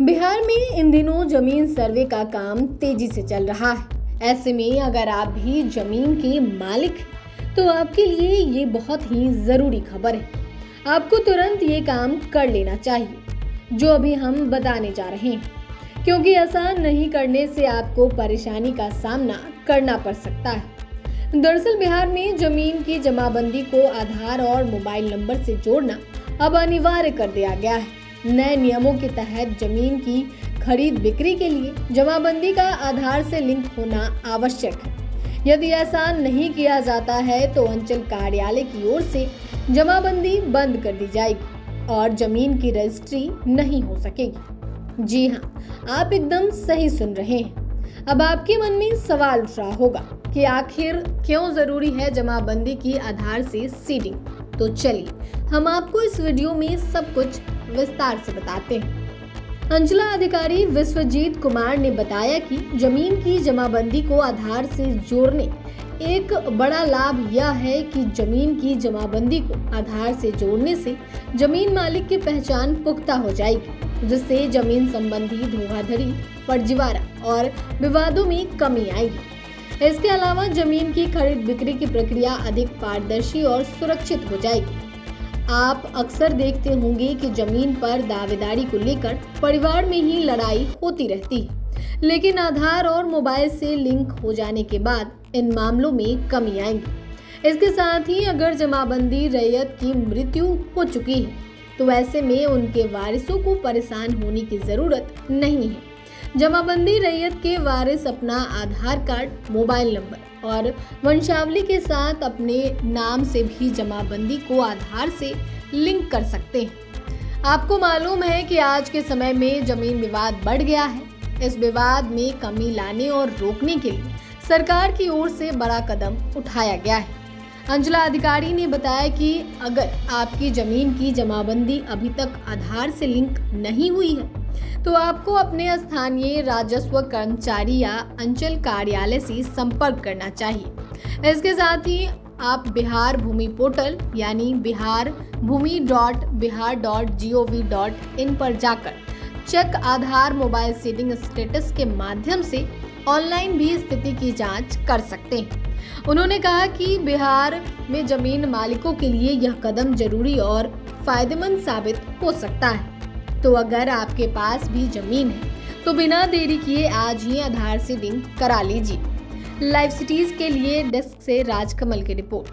बिहार में इन दिनों जमीन सर्वे का काम तेजी से चल रहा है। ऐसे में अगर आप भी जमीन के मालिक हैं तो आपके लिए ये बहुत ही जरूरी खबर है। आपको तुरंत ये काम कर लेना चाहिए जो अभी हम बताने जा रहे हैं, क्योंकि ऐसा नहीं करने से आपको परेशानी का सामना करना पड़ सकता है। दरअसल बिहार में जमीन की जमाबंदी को आधार और मोबाइल नंबर से जोड़ना अब अनिवार्य कर दिया गया है। नए नियमों के तहत जमीन की खरीद बिक्री के लिए जमाबंदी का आधार से लिंक होना आवश्यक है। यदि ऐसा नहीं किया जाता है तो अंचल कार्यालय की ओर से जमाबंदी बंद कर दी जाएगी और जमीन की रजिस्ट्री नहीं हो सकेगी। जी हाँ, आप एकदम सही सुन रहे हैं। अब आपके मन में सवाल उठ रहा होगा कि आखिर क्यों जरूरी है जमाबंदी की आधार से सीडिंग। तो चलिए हम आपको इस वीडियो में सब कुछ विस्तार से बताते हैं। अंचलाधिकारी विश्वजीत कुमार ने बताया कि जमीन की जमाबंदी को आधार से जोड़ने एक बड़ा लाभ यह है कि जमीन की जमाबंदी को आधार से जोड़ने से जमीन मालिक की पहचान पुख्ता हो जाएगी, जिससे जमीन संबंधी धोखाधड़ी, फर्जीवाड़ा और विवादों में कमी आएगी। इसके अलावा जमीन की खरीद बिक्री की प्रक्रिया अधिक पारदर्शी और सुरक्षित हो जाएगी। आप अक्सर देखते होंगे कि जमीन पर दावेदारी को लेकर परिवार में ही लड़ाई होती रहती है, लेकिन आधार और मोबाइल से लिंक हो जाने के बाद इन मामलों में कमी आएगी। इसके साथ ही अगर जमाबंदी रैयत की मृत्यु हो चुकी है तो ऐसे में उनके वारिसों को परेशान होने की जरूरत नहीं है। जमाबंदी रैयत के वारिस अपना आधार कार्ड, मोबाइल नंबर और वंशावली के साथ अपने नाम से भी जमाबंदी को आधार से लिंक कर सकते हैं। आपको मालूम है कि आज के समय में जमीन विवाद बढ़ गया है। इस विवाद में कमी लाने और रोकने के लिए सरकार की ओर से बड़ा कदम उठाया गया है। अंचलाधिकारी ने बताया कि अगर आपकी जमीन की जमाबंदी अभी तक आधार से लिंक नहीं हुई है तो आपको अपने स्थानीय राजस्व कर्मचारी या अंचल कार्यालय से संपर्क करना चाहिए। इसके साथ ही आप बिहार भूमि पोर्टल यानी biharbhumi.bihar.gov.in पर जाकर चेक आधार मोबाइल सीडिंग स्टेटस के माध्यम से ऑनलाइन भी स्थिति की जांच कर सकते हैं। उन्होंने कहा कि बिहार में जमीन मालिकों के लिए यह कदम जरूरी और फायदेमंद साबित हो सकता है। तो अगर आपके पास भी जमीन है तो बिना देरी किए आज ही आधार से लिंक करा लीजिए। लाइव सिटीज के लिए डेस्क से राजकमल की रिपोर्ट।